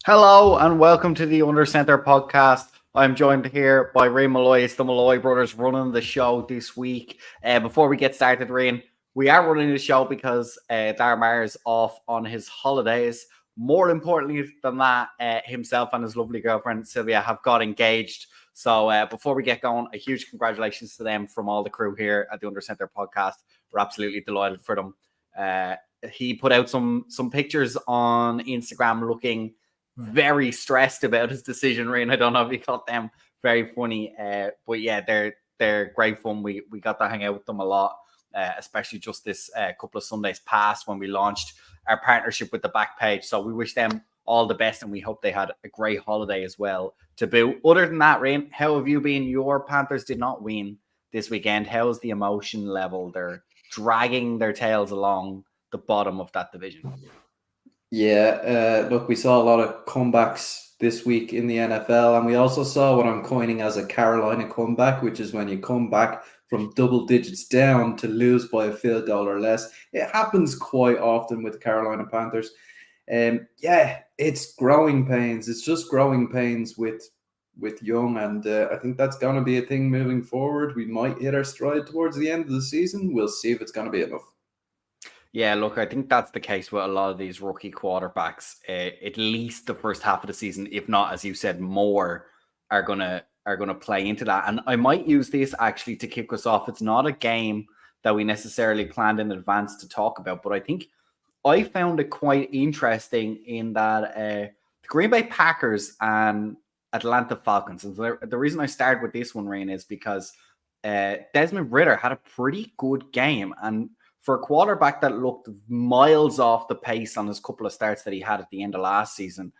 Hello and welcome to the Under Center podcast. I'm joined here by Ray Molloy. It's the Molloy brothers running the show this week. Before we get started, Rain, we are running the show because Darmar is off on his holidays. More importantly than that, himself and his lovely girlfriend Sylvia have got engaged. So before we get going, a huge congratulations to them from all the crew here at the Under Center podcast. We're absolutely delighted for them. He put out some pictures on Instagram looking very stressed about his decision, Rain. I don't know if you caught them. Very funny. But yeah, they're great fun. We got to hang out with them a lot, especially just this couple of Sundays past when we launched our partnership with the back page. So we wish them all the best and we hope they had a great holiday as well to boot. Other than that, Rain, how have you been? Your Panthers did not win this weekend. How's the emotion level? They're dragging their tails along the bottom of that division. Yeah, look, we saw a lot of comebacks this week in the NFL, and we also saw what I'm coining as a Carolina comeback, which is when you come back from double digits down to lose by a field goal or less. It happens quite often with the Carolina Panthers. Yeah, it's growing pains. It's just growing pains with Young, and I think that's going to be a thing moving forward. We might hit our stride towards the end of the season. We'll see if it's going to be enough. Yeah, look, I think that's the case with a lot of these rookie quarterbacks. At least the first half of the season, if not, as you said, more are gonna play into that. And I might use this actually to kick us off. It's not a game that we necessarily planned in advance to talk about, but I think I found it quite interesting in that the Green Bay Packers and Atlanta Falcons. And the reason I started with this one, Rain, is because Desmond Ridder had a pretty good game, and for a quarterback that looked miles off the pace on his couple of starts that he had at the end of last season,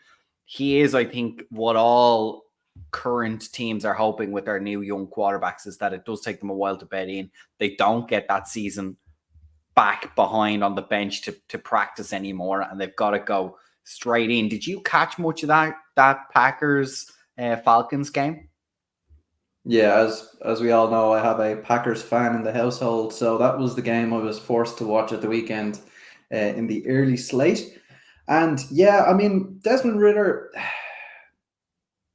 he is, I think, what all current teams are hoping with their new young quarterbacks is that it does take them a while to bed in. They don't get that season back behind on the bench to practice anymore, and they've got to go straight in. Did you catch much of that Packers Falcons game? Yeah, as we all know, I have a Packers fan in the household, so that was the game I was forced to watch at the weekend in the early slate. And yeah, I mean, Desmond Ridder,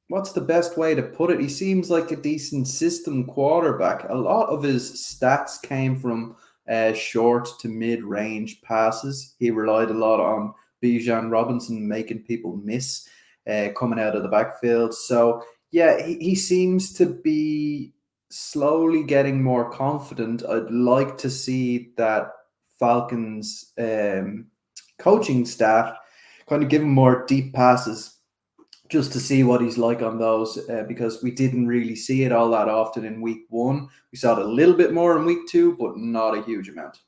what's the best way to put it? He seems like a decent system quarterback. A lot of his stats came from short to mid-range passes. He relied a lot on Bijan Robinson making people miss coming out of the backfield. So yeah, he seems to be slowly getting more confident. I'd like to see that Falcons coaching staff kind of give him more deep passes just to see what he's like on those because we didn't really see it all that often in week one. We saw it a little bit more in week two, but not a huge amount.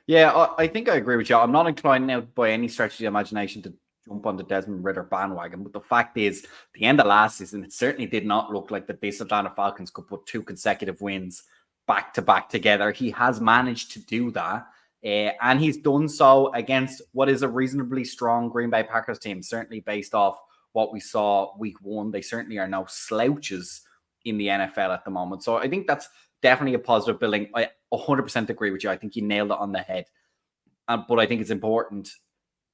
Yeah, I think I agree with you. I'm not inclined now by any stretch of the imagination to jump on the Desmond Ridder bandwagon. But the fact is, the end of last season, it certainly did not look like that this Atlanta Falcons could put two consecutive wins back to back together. He has managed to do that. And he's done so against what is a reasonably strong Green Bay Packers team, certainly based off what we saw week one. They certainly are no slouches in the NFL at the moment. So I think that's definitely a positive building. I 100% agree with you. I think you nailed it on the head. But I think it's important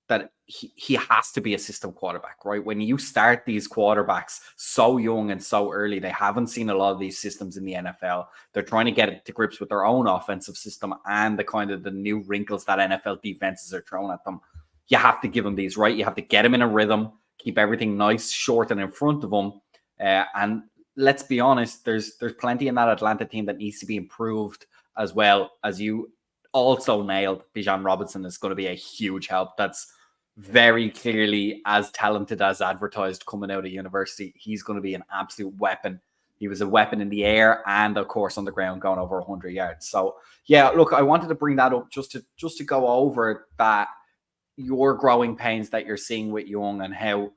that he has to be a system quarterback, right? When you start these quarterbacks so young and so early, they haven't seen a lot of these systems in the NFL. They're trying to get to grips with their own offensive system and the kind of the new wrinkles that NFL defenses are throwing at them. You have to give them these, right? You have to get them in a rhythm, keep everything nice, short, and in front of them. And let's be honest, there's plenty in that Atlanta team that needs to be improved as well. As you also nailed, Bijan Robinson is going to be a huge help. That's very clearly as talented as advertised coming out of university. He's going to be an absolute weapon. He was a weapon in the air and, of course, on the ground going over 100 yards. So, yeah, look, I wanted to bring that up just to go over that, your growing pains that you're seeing with Young and how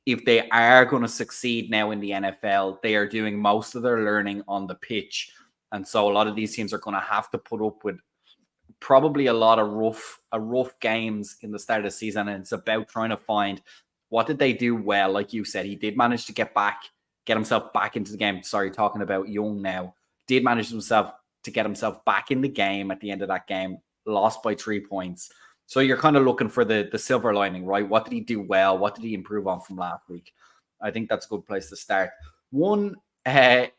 if they are going to succeed now in the NFL, they are doing most of their learning on the pitch. And so a lot of these teams are going to have to put up with probably a lot of rough games in the start of the season. And it's about trying to find what did they do well. Like you said, he did manage to get himself back into the game. Sorry, talking about Young now. Did manage to get himself back in the game at the end of that game. Lost by 3 points. So you're kind of looking for the silver lining, right? What did he do well? What did he improve on from last week? I think that's a good place to start. One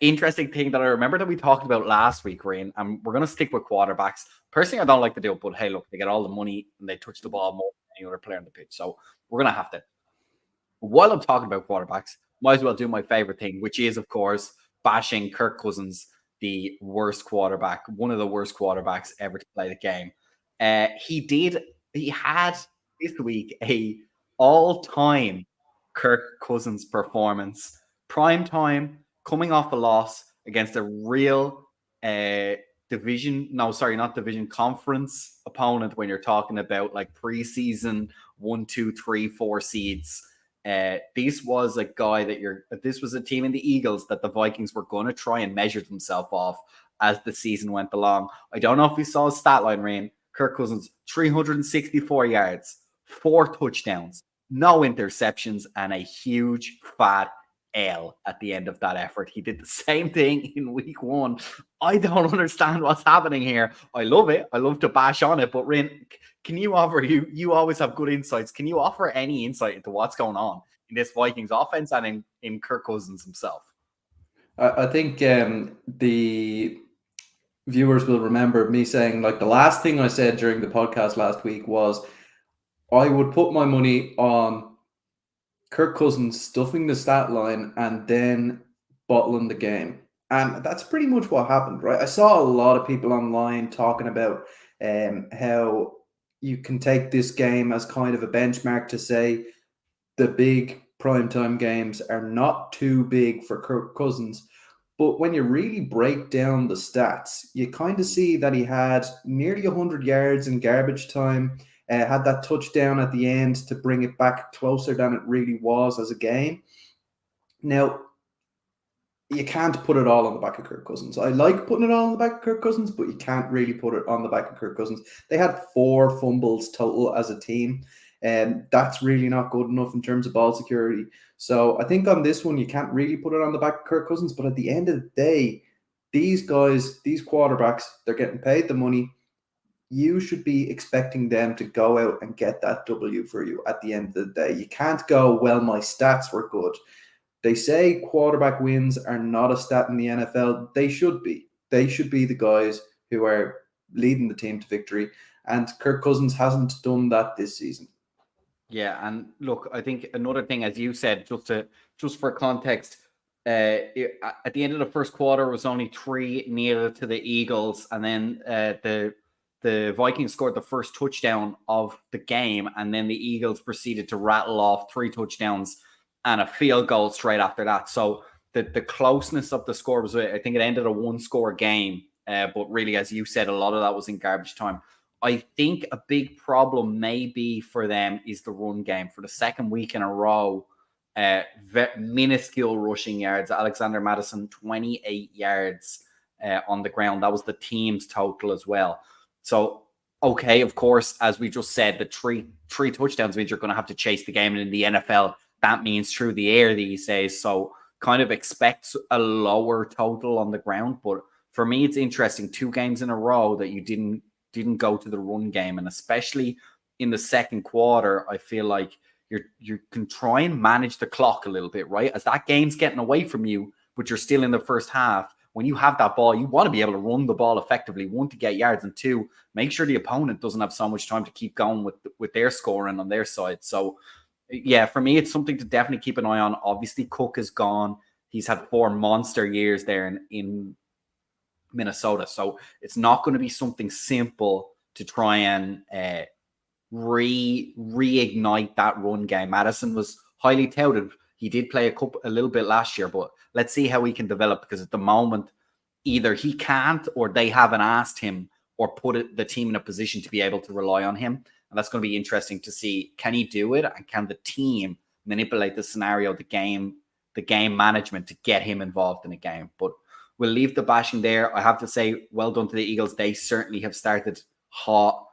interesting thing that I remember that we talked about last week, Rain, and we're going to stick with quarterbacks. Personally, I don't like to do it, but hey, look, they get all the money and they touch the ball more than any other player on the pitch. So we're going to have to. While I'm talking about quarterbacks, might as well do my favorite thing, which is, of course, bashing Kirk Cousins, the worst quarterback, one of the worst quarterbacks ever to play the game. He had this week a all-time Kirk Cousins performance, prime time, coming off a loss against a real uh, division. No, sorry, not division, conference opponent. When you're talking about like preseason 1, 2, 3, 4 seeds. This was a guy this was a team in the Eagles that the Vikings were going to try and measure themselves off as the season went along. I don't know if you saw his stat line, Rain. Kirk Cousins, 364 yards, 4 touchdowns, no interceptions, and a huge fat L at the end of that effort. He did the same thing in week 1. I don't understand what's happening here. I love it. I love to bash on it, but Rain, can you offer you always have good insights? Can you offer any insight into what's going on in this Vikings offense and in Kirk Cousins himself? I think the viewers will remember me saying, like, the last thing I said during the podcast last week was I would put my money on Kirk Cousins stuffing the stat line and then bottling the game. And that's pretty much what happened, right? I saw a lot of people online talking about how you can take this game as kind of a benchmark to say the big primetime games are not too big for Kirk Cousins. But when you really break down the stats, you kind of see that he had nearly 100 yards in garbage time, had that touchdown at the end to bring it back closer than it really was as a game. Now, you can't put it all on the back of Kirk Cousins. I like putting it all on the back of Kirk Cousins, but you can't really put it on the back of Kirk Cousins. They had 4 fumbles total as a team, and that's really not good enough in terms of ball security. So I think on this one, you can't really put it on the back of Kirk Cousins, but at the end of the day, these guys, these quarterbacks, they're getting paid the money. You should be expecting them to go out and get that W for you at the end of the day. You can't go, well, my stats were good. They say quarterback wins are not a stat in the NFL. They should be. They should be the guys who are leading the team to victory. And Kirk Cousins hasn't done that this season. Yeah, and look, I think another thing, as you said, just for context, at the end of the first quarter was only 3-0 to the Eagles, and then the Vikings scored the first touchdown of the game, and then the Eagles proceeded to rattle off 3 touchdowns and a field goal straight after that. So the closeness of the score was, I think it ended a 1-score game, but really, as you said, a lot of that was in garbage time. I think a big problem maybe for them is the run game. For the second week in a row, minuscule rushing yards. Alexander Madison, 28 yards on the ground. That was the team's total as well. So, okay, of course, as we just said, the three touchdowns means you're going to have to chase the game. And in the NFL, that means through the air these days. So kind of expect a lower total on the ground. But for me, it's interesting. 2 games in a row that you didn't go to the run game, and especially in the second quarter, I feel like you can try and manage the clock a little bit, right? As that game's getting away from you, but you're still in the first half. When you have that ball, you want to be able to run the ball effectively. 1, to get yards, and 2, make sure the opponent doesn't have so much time to keep going with their scoring on their side. So, yeah, for me, it's something to definitely keep an eye on. Obviously, Cook is gone. He's had 4 monster years there in Minnesota. So it's not going to be something simple to try and reignite that run game. Madison was highly touted. He did play a little bit last year, but let's see how he can develop, because at the moment, either he can't or they haven't asked him or put the team in a position to be able to rely on him. And that's going to be interesting to see. Can he do it? And can the team manipulate the scenario, the game management to get him involved in a game? But we'll leave the bashing there. I have to say, well done to the Eagles. They certainly have started hot.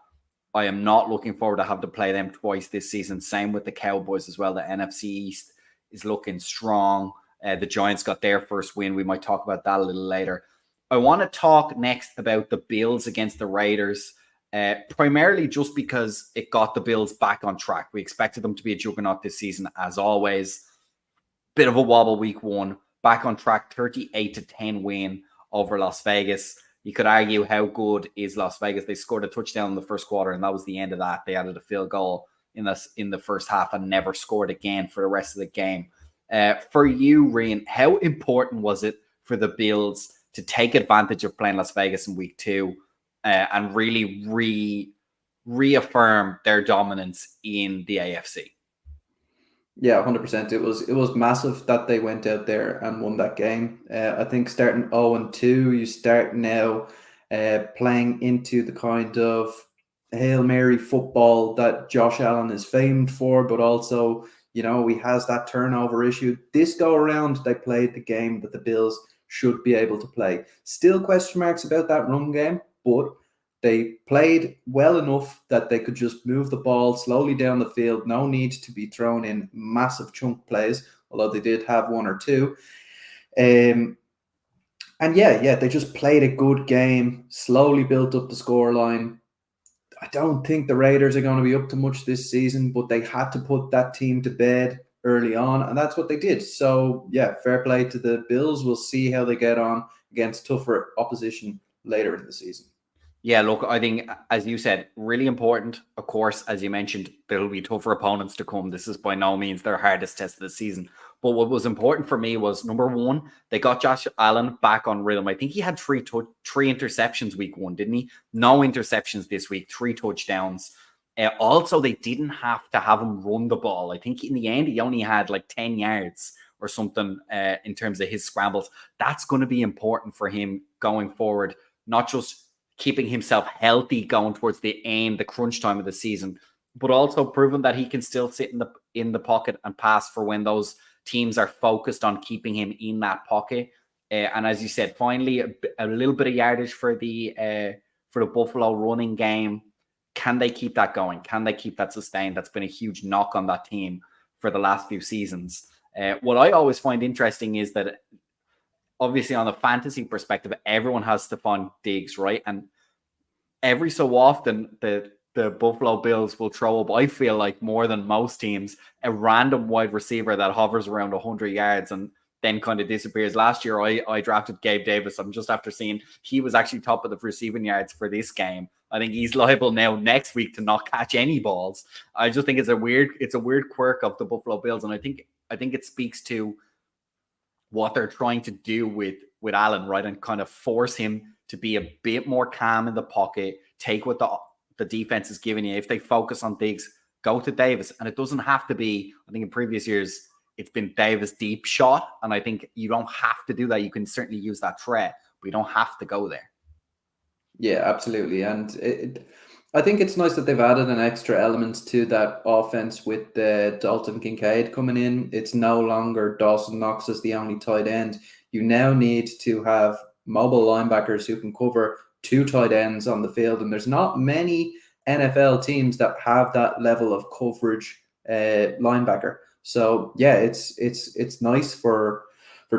I am not looking forward to have to play them twice this season. Same with the Cowboys as well. The NFC East is looking strong. The Giants got their first win. We might talk about that a little later. I want to talk next about the Bills against the Raiders. primarily just because it got the Bills back on track. We expected them to be a juggernaut this season, as always. Bit of a wobble week one, back on track, 38-10 win over Las Vegas. You could argue how good is Las Vegas. They scored a touchdown in the first quarter, and that was the end of that. They added a field goal in the first half and never scored again for the rest of the game. For you, Rian, how important was it for the Bills to take advantage of playing Las Vegas in week two and really reaffirm their dominance in the AFC? Yeah, 100%. It was massive that they went out there and won that game. I think starting 0-2, you start now playing into the kind of Hail Mary football that Josh Allen is famed for, but also, he has that turnover issue. This go around, they played the game that the Bills should be able to play. Still question marks about that run game, but they played well enough that they could just move the ball slowly down the field. No need to be thrown in massive chunk plays, although they did have one or two. And they just played a good game, slowly built up the scoreline. I don't think the Raiders are going to be up to much this season, but they had to put that team to bed early on, and that's what they did. So, fair play to the Bills. We'll see how they get on against tougher opposition later in the season. Yeah, look, I think, as you said, really important. Of course, as you mentioned, there will be tougher opponents to come. This is by no means their hardest test of the season. But what was important for me was, number one, they got Josh Allen back on rhythm. I think he had three interceptions week one, didn't he? No interceptions this week, 3 touchdowns. Also, they didn't have to have him run the ball. I think in the end, he only had like 10 yards or something in terms of his scrambles. That's going to be important for him going forward, not just keeping himself healthy going towards the crunch time of the season, but also proving that he can still sit in the pocket and pass for when those teams are focused on keeping him in that pocket. And as you said, finally a little bit of yardage for the Buffalo running game. Can they keep that going? Can they keep that sustained? That's been a huge knock on that team for the last few seasons. What I always find interesting is that, obviously, on the fantasy perspective, everyone has Stephon Diggs, right? And every so often, the Buffalo Bills will throw up, I feel like more than most teams, a random wide receiver that hovers around 100 yards and then kind of disappears. Last year, I drafted Gabe Davis. I'm just after seeing he was actually top of the receiving yards for this game. I think he's liable now next week to not catch any balls. I just think it's a weird quirk of the Buffalo Bills, and I think it speaks to what they're trying to do with Allen, right? And kind of force him to be a bit more calm in the pocket, take what the defense is giving you. If they focus on Diggs, go to Davis. And it doesn't have to be, I think in previous years, it's been Davis deep shot. And I think you don't have to do that. You can certainly use that threat, but you don't have to go there. Yeah, absolutely. And I think it's nice that they've added an extra element to that offense with Dalton Kincaid coming in. It's no longer Dawson Knox as the only tight end. You now need to have mobile linebackers who can cover 2 tight ends on the field. And there's not many NFL teams that have that level of coverage linebacker. So, it's nice for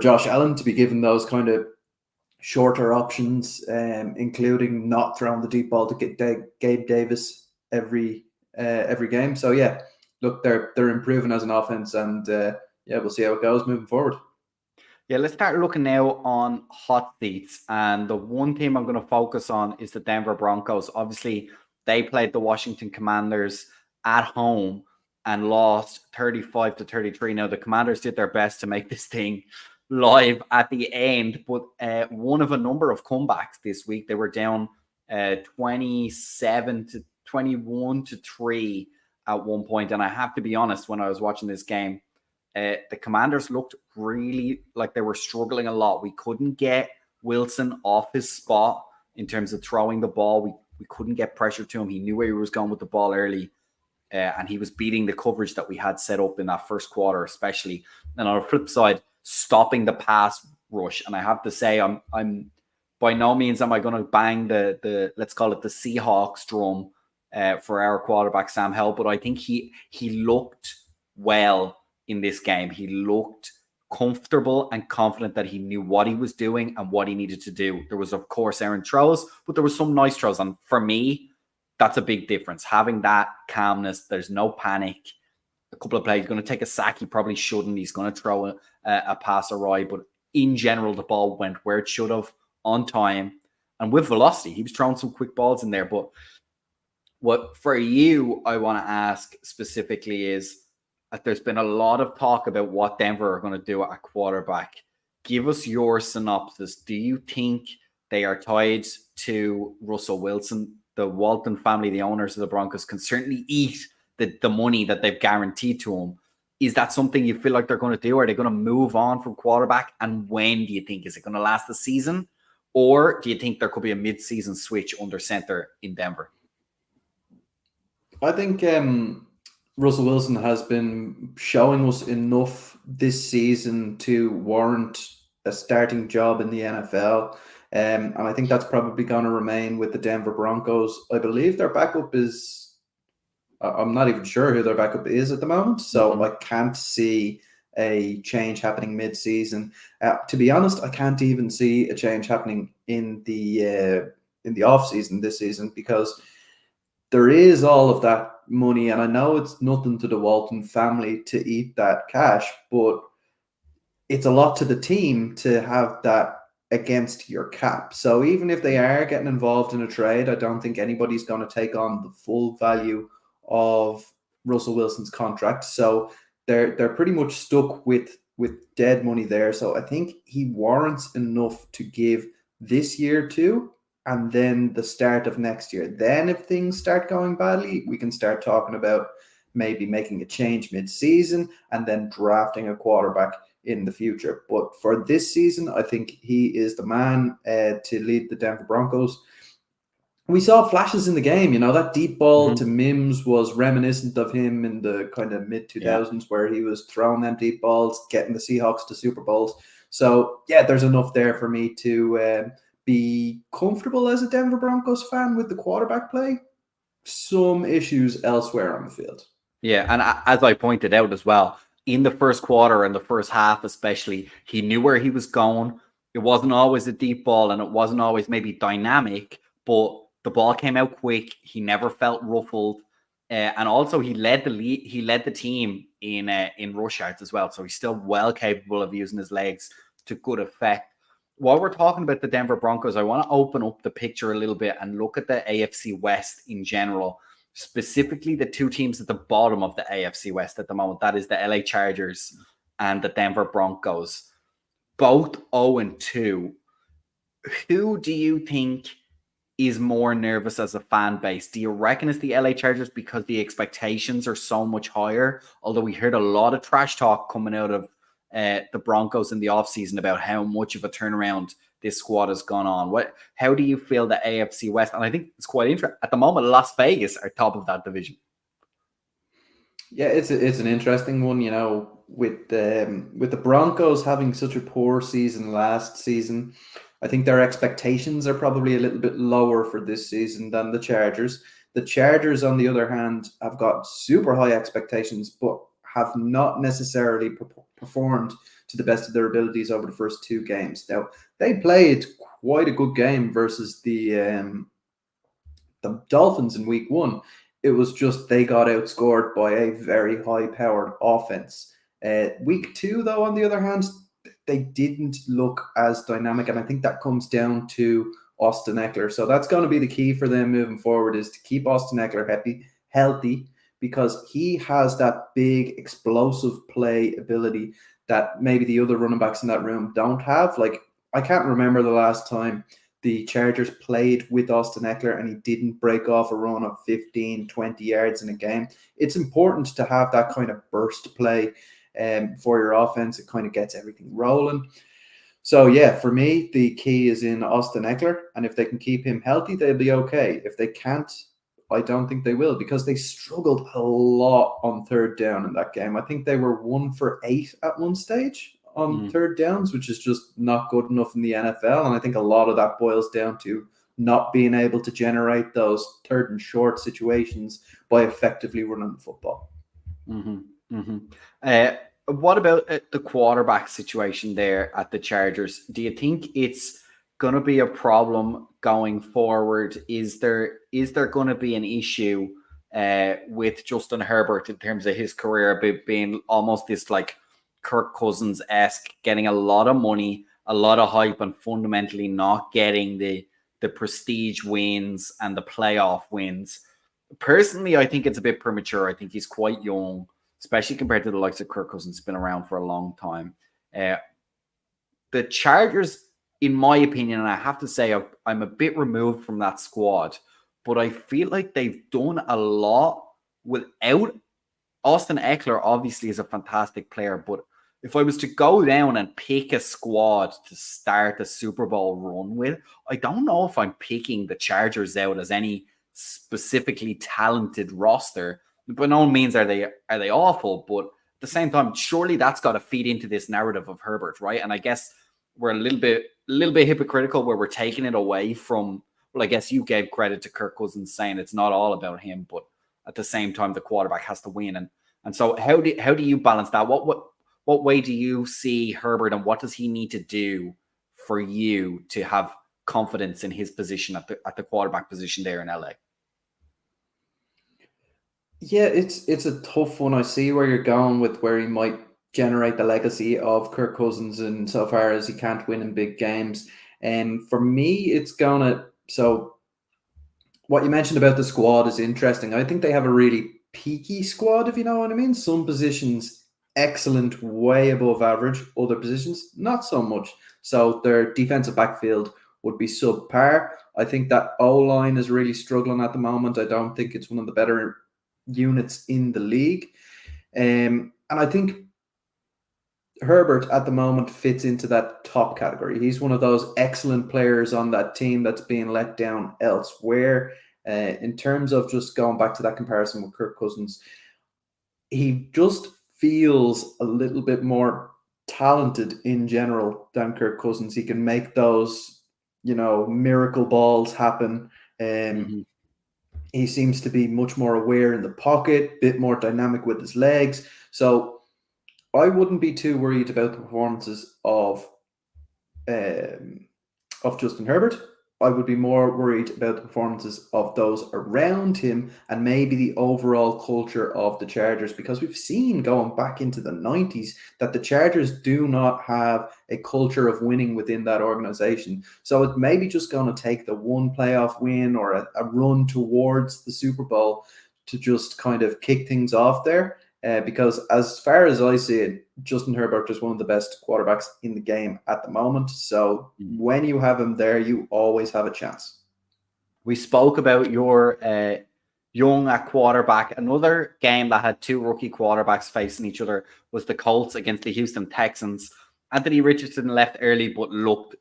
Josh Allen to be given those kind of shorter options, including not throwing the deep ball to get Gabe Davis every game. So look, they're improving as an offense, and we'll see how it goes moving forward. Yeah, let's start looking now on hot seats, and the one team I'm going to focus on is the Denver Broncos. Obviously, they played the Washington Commanders at home and lost 35-33. Now, the Commanders did their best to make this thing live at the end, but one of a number of comebacks this week. They were down 27-21-3 at one point, and I have to be honest, when I was watching this game, the Commanders looked really like they were struggling a lot. We couldn't get Wilson off his spot in terms of throwing the ball. We couldn't get pressure to him. He knew where he was going with the ball early, and he was beating the coverage that we had set up in that first quarter, especially. And on the flip side, stopping the pass rush. And I have to say, I'm by no means am I going to bang the let's call it the Seahawks drum for our quarterback Sam Howell, but I think he looked well in this game. He looked comfortable and confident that he knew what he was doing and what he needed to do. There was, of course, errant throws, but there was some nice throws. And for me, that's a big difference. Having that calmness, there's no panic. A couple of plays, he's going to take a sack. He probably shouldn't. He's going to throw a pass awry, but in general, the ball went where it should have on time and with velocity. He was throwing some quick balls in there. But what for you, I want to ask specifically is that there's been a lot of talk about what Denver are going to do at quarterback. Give us your synopsis. Do you think they are tied to Russell Wilson? The Walton family, the owners of the Broncos, can certainly eat the money that they've guaranteed to him. Is that something you feel like they're going to do? Are they going to move on from quarterback? And when do you think? Is it going to last the season? Or do you think there could be a mid-season switch under center in Denver? I think Russell Wilson has been showing us enough this season to warrant a starting job in the NFL. And I think that's probably going to remain with the Denver Broncos. I believe their backup is, I'm not even sure who their backup is at the moment. So I can't see a change happening mid-season. To be honest, I can't even see a change happening in the off-season this season, because there is all of that money, and I know it's nothing to the Walton family to eat that cash, but it's a lot to the team to have that against your cap. So even if they are getting involved in a trade, I don't think anybody's going to take on the full value of Russell Wilson's contract. So they're pretty much stuck with dead money there. So I think he warrants enough to give this year too, and then the start of next year. Then if things start going badly, we can start talking about maybe making a change mid-season and then drafting a quarterback in the future. But for this season, I think he is the man to lead the Denver Broncos. We saw flashes in the game, that deep ball to Mims was reminiscent of him in the kind of mid-2000s where he was throwing them deep balls, getting the Seahawks to Super Bowls. So, yeah, there's enough there for me to be comfortable as a Denver Broncos fan with the quarterback play. Some issues elsewhere on the field. Yeah, and as I pointed out as well, in the first quarter and the first half especially, he knew where he was going. It wasn't always a deep ball and it wasn't always maybe dynamic, but the ball came out quick. He never felt ruffled. And also he led the team in rush yards as well. So he's still well capable of using his legs to good effect. While we're talking about the Denver Broncos, I want to open up the picture a little bit and look at the AFC West in general, specifically the two teams at the bottom of the AFC West at the moment. That is the LA Chargers and the Denver Broncos, both 0-2. Who do you think is more nervous as a fan base? Do you reckon it's the LA Chargers because the expectations are so much higher? Although we heard a lot of trash talk coming out of the Broncos in the offseason about how much of a turnaround this squad has gone on. How do you feel the AFC West? And I think it's quite interesting. At the moment, Las Vegas are top of that division. Yeah, it's an interesting one, with the Broncos having such a poor season last season. I think their expectations are probably a little bit lower for this season than the Chargers. The Chargers, on the other hand, have got super high expectations, but have not necessarily performed to the best of their abilities over the first two games. Now, they played quite a good game versus the Dolphins in week one. It was just they got outscored by a very high-powered offense. Week two, though, on the other hand, they didn't look as dynamic, and I think that comes down to Austin Eckler. So that's going to be the key for them moving forward, is to keep Austin Eckler healthy, because he has that big explosive play ability that maybe the other running backs in that room don't have. Like, I can't remember the last time the Chargers played with Austin Eckler and he didn't break off a run of 15, 20 yards in a game. It's important to have that kind of burst play for your offense. It kind of gets everything rolling. So, yeah, for me, the key is in Austin Eckler. And if they can keep him healthy, they'll be okay. If they can't, I don't think they will, because they struggled a lot on third down in that game. I think they were 1 for 8 at one stage on third downs, which is just not good enough in the NFL. And I think a lot of that boils down to not being able to generate those third and short situations by effectively running the football. What about the quarterback situation there at the Chargers? Do you think it's going to be a problem going forward? Is there going to be an issue with Justin Herbert in terms of his career being almost this like Kirk Cousins-esque, getting a lot of money, a lot of hype, and fundamentally not getting the prestige wins and the playoff wins? Personally, I think it's a bit premature. I think he's quite young, especially compared to the likes of Kirk Cousins, been around for a long time. The Chargers, in my opinion, and I have to say I'm a bit removed from that squad, but I feel like they've done a lot without Austin Eckler. Obviously is a fantastic player, but if I was to go down and pick a squad to start a Super Bowl run with, I don't know if I'm picking the Chargers out as any specifically talented roster. By no means are they awful, but at the same time, surely that's got to feed into this narrative of Herbert, right? And I guess we're a little bit hypocritical where we're taking it away from. Well, I guess you gave credit to Kirk Cousins saying it's not all about him, but at the same time, the quarterback has to win. And so how do you balance that? What way do you see Herbert, and what does he need to do for you to have confidence in his position at the quarterback position there in LA? Yeah, it's a tough one. I see where you're going with where he might generate the legacy of Kirk Cousins insofar as he can't win in big games. And for me, it's gonna so what you mentioned about the squad is interesting. I think they have a really peaky squad, if you know what I mean. Some positions excellent, way above average. Other positions not so much. So their defensive backfield would be subpar. I think that O line is really struggling at the moment. I don't think it's one of the better units in the league. And I think Herbert at the moment fits into that top category. He's one of those excellent players on that team that's being let down elsewhere. In terms of just going back to that comparison with Kirk Cousins, he just feels a little bit more talented in general than Kirk Cousins. He can make those, miracle balls happen. He seems to be much more aware in the pocket, bit more dynamic with his legs. So I wouldn't be too worried about the performances of Justin Herbert. I would be more worried about the performances of those around him and maybe the overall culture of the Chargers, because we've seen going back into the 90s that the Chargers do not have a culture of winning within that organization. So it may be just going to take the one playoff win or a run towards the Super Bowl to just kind of kick things off there. Because as far as I see it, Justin Herbert is one of the best quarterbacks in the game at the moment. So when you have him there, you always have a chance. We spoke about your young at quarterback. Another game that had two rookie quarterbacks facing each other was the Colts against the Houston Texans. Anthony Richardson left early but looked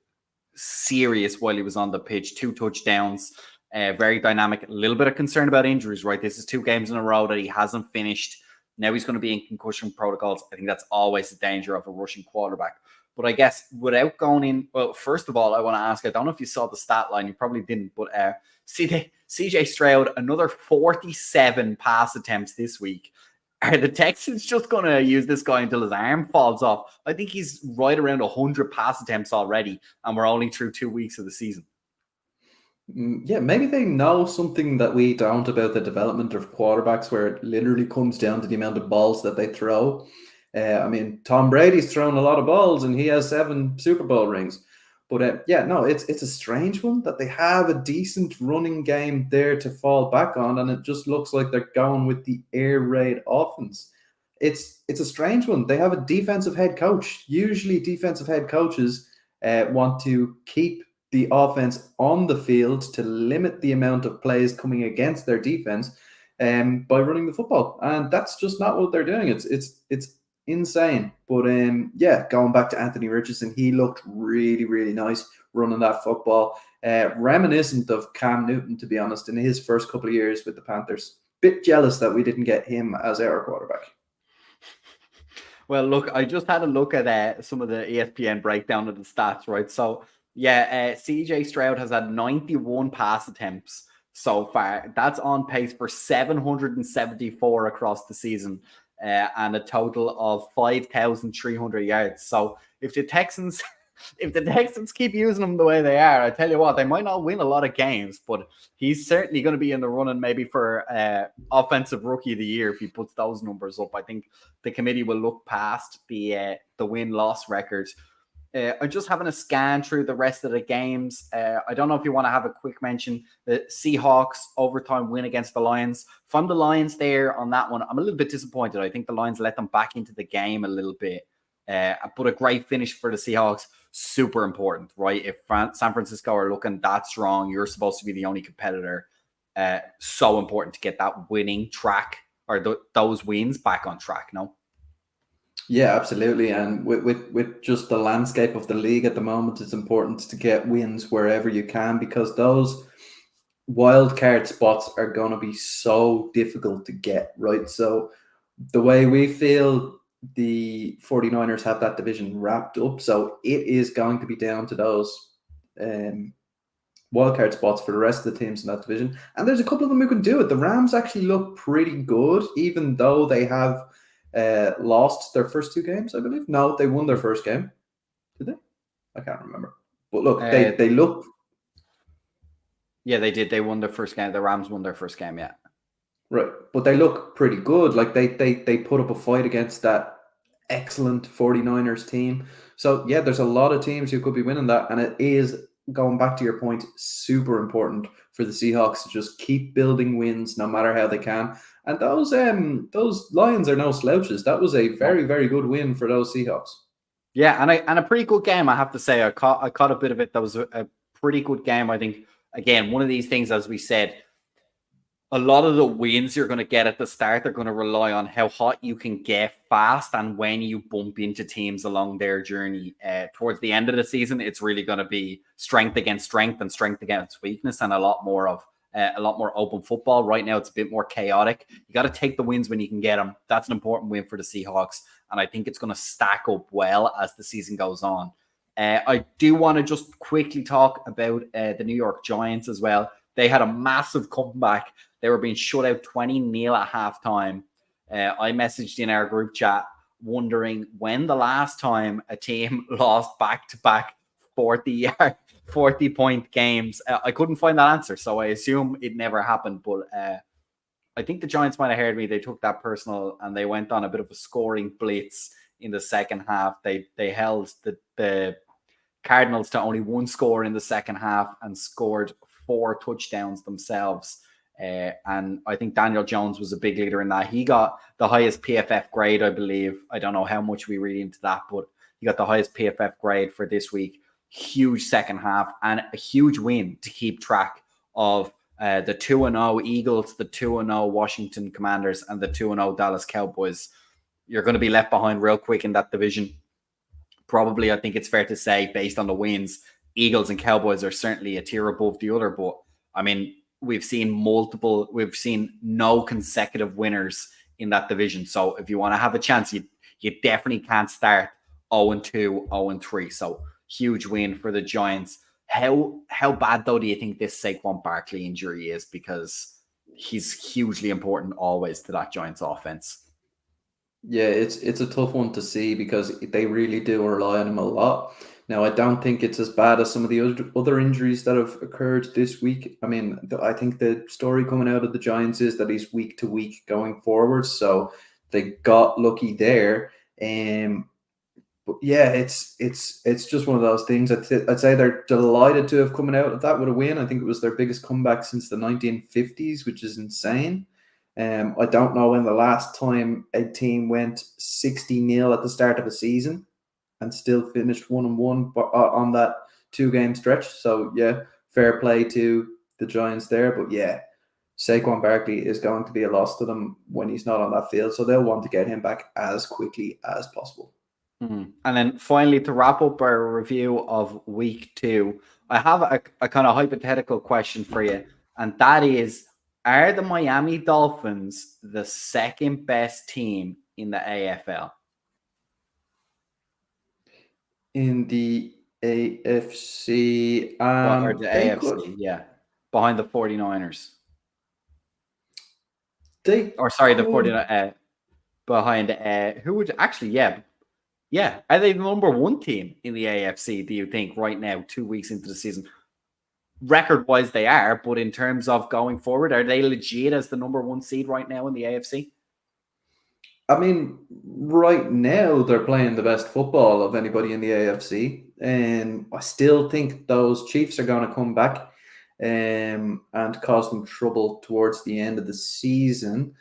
serious while he was on the pitch. 2 touchdowns, very dynamic. A little bit of concern about injuries, right? This is 2 games in a row that he hasn't finished. Now he's going to be in concussion protocols. I think that's always the danger of a rushing quarterback. But I guess without going in, well, first of all, I want to ask, I don't know if you saw the stat line, you probably didn't, but CJ Stroud, another 47 pass attempts this week. Are the Texans just going to use this guy until his arm falls off? I think he's right around 100 pass attempts already, and we're only through 2 weeks of the season. Yeah, maybe they know something that we don't about the development of quarterbacks, where it literally comes down to the amount of balls that they throw. Tom Brady's thrown a lot of balls and he has 7 Super Bowl rings. But it's a strange one that they have a decent running game there to fall back on, and it just looks like they're going with the air raid offense. It's a strange one. They have a defensive head coach. Usually defensive head coaches want to keep the offense on the field to limit the amount of plays coming against their defense by running the football. And that's just not what they're doing. It's insane. But going back to Anthony Richardson, he looked really, really nice running that football. Reminiscent of Cam Newton, to be honest, in his first couple of years with the Panthers. Bit jealous that we didn't get him as our quarterback. Well, look, I just had a look at some of the ESPN breakdown of the stats, right? So, CJ Stroud has had 91 pass attempts so far. That's on pace for 774 across the season and a total of 5,300 yards. So if the Texans if the Texans keep using him the way they are, I tell you what, they might not win a lot of games, but he's certainly going to be in the running maybe for offensive rookie of the year if he puts those numbers up. I think the committee will look past the win-loss record. I'm just having a scan through the rest of the games. I don't know if you want to have a quick mention. The Seahawks overtime win against the Lions. From the Lions there on that one, I'm a little bit disappointed. I think the Lions let them back into the game a little bit. But a great finish for the Seahawks, super important, right? If San Francisco are looking that strong, you're supposed to be the only competitor. So important to get that winning track or those wins back on track, no? Yeah, absolutely. And with just the landscape of the league at the moment, it's important to get wins wherever you can because those wild card spots are going to be so difficult to get, right? So the way we feel the 49ers have that division wrapped up, so it is going to be down to those wildcard spots for the rest of the teams in that division. And there's a couple of them who can do it. The Rams actually look pretty good, even though they have lost their first two games, I believe. No, they won their first game. Did they? I can't remember. But look, they look. Yeah, they did. They won their first game. The Rams won their first game, yeah. Right, but they look pretty good. Like they put up a fight against that excellent 49ers team. So yeah, there's a lot of teams who could be winning that, and it is, going back to your point, super important for the Seahawks to just keep building wins no matter how they can. And those Lions are no slouches. That was a very, very good win for those Seahawks. Yeah, and a pretty good game, I have to say. I caught a bit of it. That was a pretty good game. I think, again, one of these things, as we said, a lot of the wins you're going to get at the start, they're going to rely on how hot you can get fast and when you bump into teams along their journey. Towards the end of the season, it's really going to be strength against strength and strength against weakness and a lot more open football. Right now, it's a bit more chaotic. You got to take the wins when you can get them. That's an important win for the Seahawks, and I think it's going to stack up well as the season goes on. I do want to just quickly talk about the New York Giants as well. They had a massive comeback. They were being shut out 20-0 at halftime. I messaged in our group chat wondering when the last time a team lost back-to-back 40-point games. I couldn't find that answer, so I assume it never happened. But I think the Giants might have heard me. They took that personal and they went on a bit of a scoring blitz in the second half. They held the Cardinals to only one score in the second half and scored 4 touchdowns themselves. And I think Daniel Jones was a big leader in that. He got the highest PFF grade, I believe. I don't know how much we read into that, but he got the highest PFF grade for this week. Huge second half and a huge win to keep track of the 2-0 Eagles, the 2-0 Washington Commanders, and the 2-0 Dallas Cowboys. You're going to be left behind real quick in that division. Probably, I think it's fair to say, based on the wins, Eagles and Cowboys are certainly a tier above the other. But, I mean, we've seen no consecutive winners in that division. So if you want to have a chance, you definitely can't start 0-2, 0-3. So huge win for the Giants. How bad, though, do you think this Saquon Barkley injury is? Because he's hugely important always to that Giants offense. Yeah, it's a tough one to see because they really do rely on him a lot. Now, I don't think it's as bad as some of the other injuries that have occurred this week. I mean, I think the story coming out of the Giants is that he's week to week going forward, so they got lucky there. But yeah, it's just one of those things. I'd say they're delighted to have come out of that with a win. I think it was their biggest comeback since the 1950s, which is insane. I don't know when the last time a team went 60-0 at the start of a season and still finished 1-1 on that 2-game stretch. So yeah, fair play to the Giants there. But yeah, Saquon Barkley is going to be a loss to them when he's not on that field. So they'll want to get him back as quickly as possible. And then finally, to wrap up our review of week 2, I have a kind of hypothetical question for you. And that is, are the Miami Dolphins the second best team in the AFL? In the AFC, Or the AFC, yeah. Behind the 49ers. The 49ers. Behind, who would actually, yeah. Yeah. Are they the number one team in the AFC, do you think, right now, 2 weeks into the season? Record-wise, they are, but in terms of going forward, are they legit as the number one seed right now in the AFC? I mean, right now they're playing the best football of anybody in the AFC, and I still think those Chiefs are going to come back and cause them trouble towards the end of the season.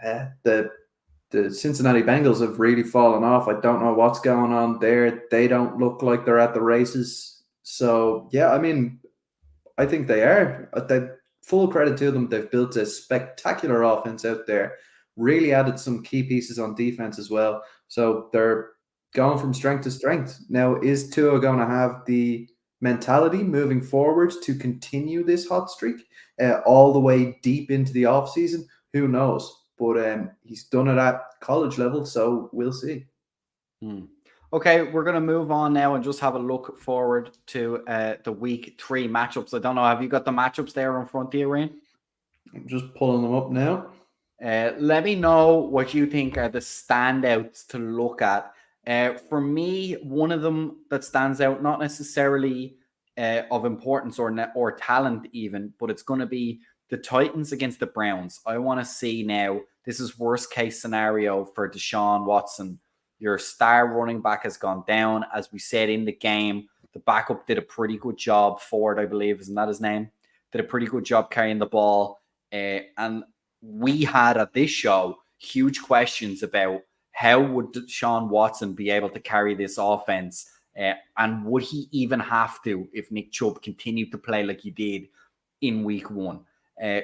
The Cincinnati Bengals have really fallen off. I don't know what's going on there. They don't look like they're at the races. So yeah, I mean, I think they are. Full credit to them. They've built a spectacular offense out there. Really added some key pieces on defense as well. So they're going from strength to strength. Now, is Tua going to have the mentality moving forward to continue this hot streak all the way deep into the offseason? Who knows? But he's done it at college level, so we'll see. Okay, we're going to move on now and just have a look forward to the week 3 matchups. I don't know, have you got the matchups there in front of you, Ryan? I'm just pulling them up now. Let me know what you think are the standouts to look at. For me, one of them that stands out, not necessarily of importance or talent even, but it's going to be the Titans against the Browns. I want to see now, this is worst case scenario for Deshaun Watson. Your star running back has gone down. As we said in the game, the backup did a pretty good job. Ford, I believe, isn't that his name? Did a pretty good job carrying the ball. And we had at this show huge questions about how would Deshaun Watson be able to carry this offense, and would he even have to if Nick Chubb continued to play like he did in week 1?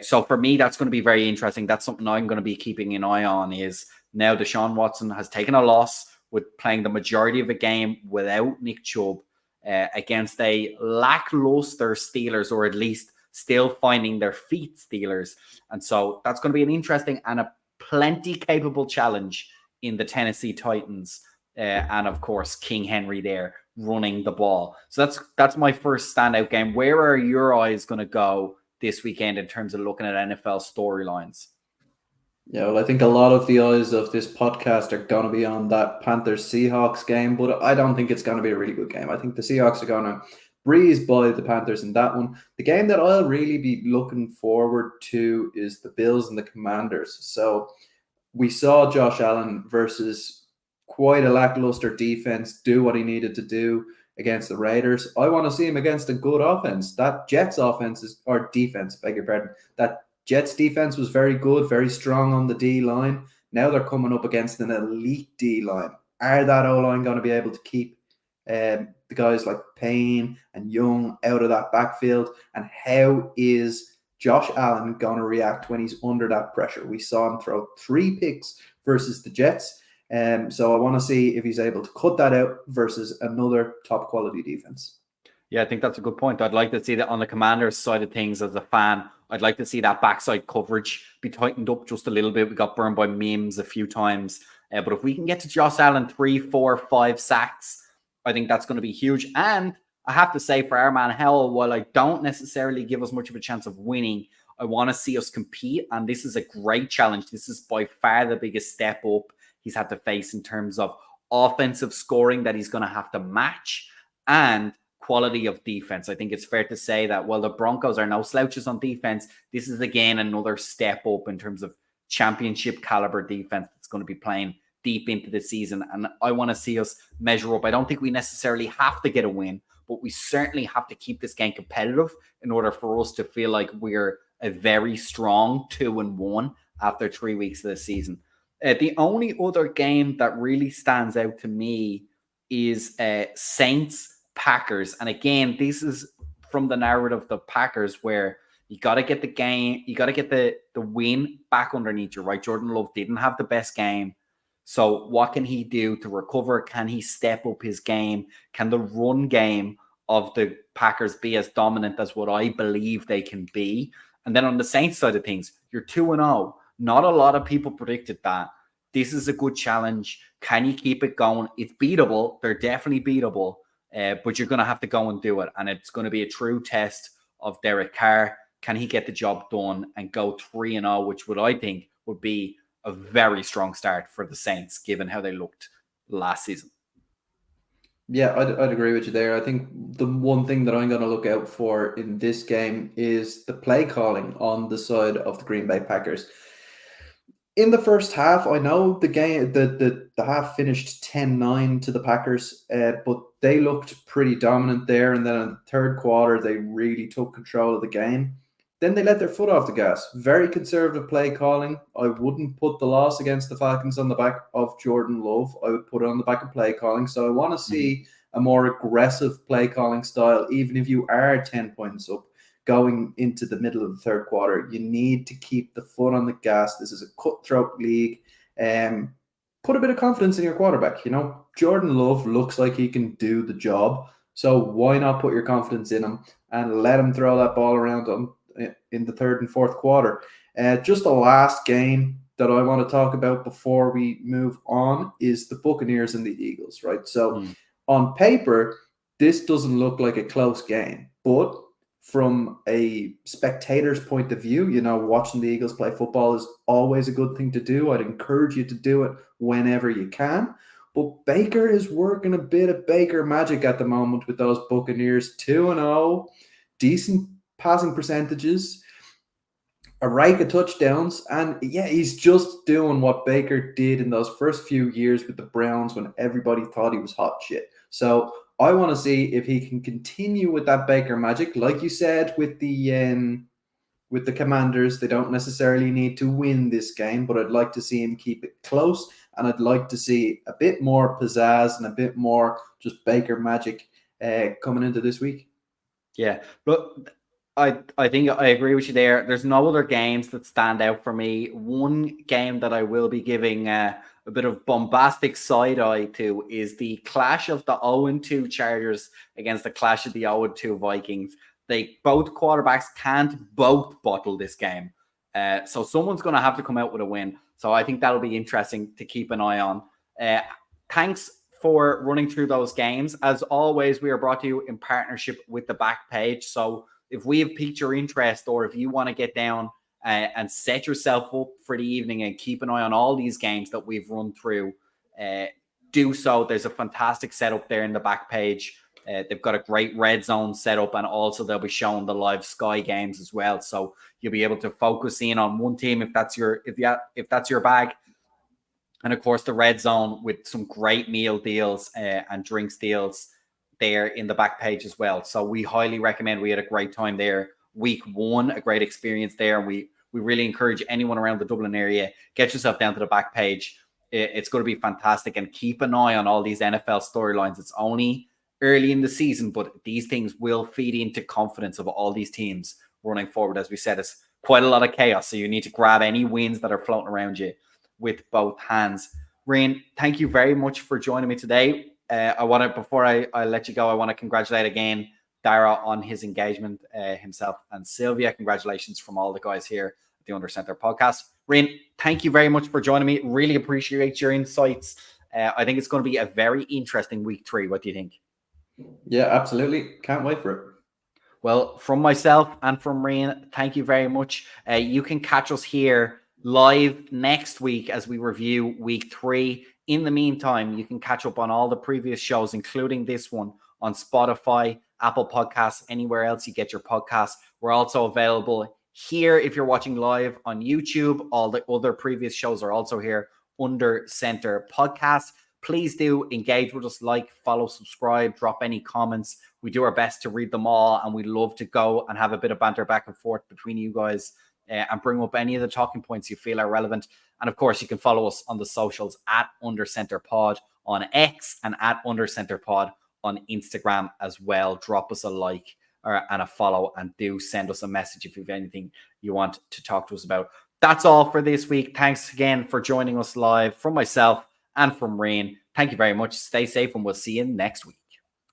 So for me, that's going to be very interesting. That's something I'm going to be keeping an eye on. Is now Deshaun Watson has taken a loss with playing the majority of a game without Nick Chubb against a lackluster Steelers, or at least still finding their feet Steelers. And so that's going to be an interesting and a plenty capable challenge in the Tennessee Titans. And of course, King Henry there running the ball. So that's my first standout game. Where are your eyes going to go this weekend in terms of looking at NFL storylines? Yeah, well, I think a lot of the eyes of this podcast are going to be on that Panthers-Seahawks game, but I don't think it's going to be a really good game. I think the Seahawks are going to breeze by the Panthers in that one. The game that I'll really be looking forward to is the Bills and the Commanders. So we saw Josh Allen versus quite a lackluster defense do what he needed to do against the Raiders. I want to see him against a good offense. That Jets offense or defense, beg your pardon. That Jets defense was very good, very strong on the D line. Now they're coming up against an elite D line. Are that O line going to be able to keep the guys like Payne and Young out of that backfield? And how is Josh Allen going to react when he's under that pressure? We saw him throw 3 picks versus the Jets. So I want to see if he's able to cut that out versus another top quality defense. Yeah, I think that's a good point. I'd like to see that on the Commanders side of things as a fan. I'd like to see that backside coverage be tightened up just a little bit. We got burned by Mims a few times. But if we can get to Josh Allen 3, 4, 5 sacks, I think that's going to be huge. And I have to say, for our man Howell, while I don't necessarily give us much of a chance of winning, I want to see us compete. And this is a great challenge. This is by far the biggest step up he's had to face in terms of offensive scoring that he's going to have to match and quality of defense. I think it's fair to say that while the Broncos are no slouches on defense, this is again another step up in terms of championship caliber defense that's going to be playing deep into the season. And I want to see us measure up. I don't think we necessarily have to get a win, but we certainly have to keep this game competitive in order for us to feel like we're a very strong 2-1 after 3 weeks of the season. The only other game that really stands out to me is Saints Packers. And again, this is from the narrative of the Packers, where you got to get the game, you got to get the win back underneath you, right? Jordan Love didn't have the best game. So what can he do to recover? Can he step up his game? Can the run game of the Packers be as dominant as what I believe they can be? And then on the Saints side of things, you're 2-0. Not a lot of people predicted that. This is a good challenge. Can you keep it going? It's beatable. They're definitely beatable. But you're going to have to go and do it. And it's going to be a true test of Derek Carr. Can he get the job done and go 3-0, which would, I think, would be a very strong start for the Saints, given how they looked last season. Yeah, I'd agree with you there. I think the one thing that I'm going to look out for in this game is the play calling on the side of the Green Bay Packers. In the first half, I know the half finished 10-9 to the Packers, but they looked pretty dominant there. And then in the third quarter, they really took control of the game. Then they let their foot off the gas. Very conservative play calling. I wouldn't put the loss against the Falcons on the back of Jordan Love. I would put it on the back of play calling. So I want to see a more aggressive play calling style, even if you are 10 points up going into the middle of the third quarter. You need to keep the foot on the gas. This is a cutthroat league. Put a bit of confidence in your quarterback. You know, Jordan Love looks like he can do the job. So why not put your confidence in him and let him throw that ball around in the third and fourth quarter? Just the last game that I want to talk about before we move on is the Buccaneers and the Eagles, right? So on paper, this doesn't look like a close game, but from a spectator's point of view, you know, watching the Eagles play football is always a good thing to do. I'd encourage you to do it whenever you can. But Baker is working a bit of Baker magic at the moment with those Buccaneers. 2-0, decent passing percentages, a rake of touchdowns, and yeah, he's just doing what Baker did in those first few years with the Browns when everybody thought he was hot shit. So I want to see if he can continue with that Baker magic. Like you said, with the Commanders, they don't necessarily need to win this game, but I'd like to see him keep it close, and I'd like to see a bit more pizzazz and a bit more just Baker magic coming into this week. Yeah, but I think I agree with you there. There's no other games that stand out for me. One game that I will be giving a bit of bombastic side eye to is the clash of the 0-2 Chargers against the clash of the 0-2 Vikings. They both quarterbacks can't both bottle this game. So someone's going to have to come out with a win. So I think that'll be interesting to keep an eye on. Thanks for running through those games. As always, we are brought to you in partnership with the Back Page. So if we have piqued your interest, or if you want to get down and set yourself up for the evening and keep an eye on all these games that we've run through, do so. There's a fantastic setup there in the Back Page. They've got a great red zone setup, and also they'll be showing the live Sky games as well. So you'll be able to focus in on one team if that's your bag. And of course, the red zone with some great meal deals and drinks deals there in the Back Page as well. So we highly recommend. We had a great time there. Week 1, a great experience there. And we really encourage anyone around the Dublin area, get yourself down to the Back Page. It's going to be fantastic. And keep an eye on all these NFL storylines. It's only early in the season, but these things will feed into confidence of all these teams running forward. As we said, it's quite a lot of chaos. So you need to grab any wins that are floating around you with both hands. Rain, thank you very much for joining me today. Before I let you go, I want to congratulate again Dara on his engagement, himself and Sylvia. Congratulations from all the guys here at the Under Center podcast. Rain, thank you very much for joining me. Really appreciate your insights. I think it's going to be a very interesting week 3. What do you think? Yeah, absolutely. Can't wait for it. Well, from myself and from Rain, thank you very much. You can catch us here live next week as we review week 3. In the meantime, you can catch up on all the previous shows, including this one, on Spotify, Apple Podcasts, anywhere else you get your podcasts. We're also available here if you're watching live on YouTube. All the other previous shows are also here under Center Podcast. Please do engage with us, like, follow, subscribe, drop any comments. We do our best to read them all, and we love to go and have a bit of banter back and forth between you guys and bring up any of the talking points you feel are relevant. And of course, you can follow us on the socials at UnderCenterPod on X and at UnderCenterPod on Instagram as well. Drop us a like and a follow, and do send us a message if you have anything you want to talk to us about. That's all for this week. Thanks again for joining us live from myself and from Rain. Thank you very much. Stay safe, and we'll see you next week.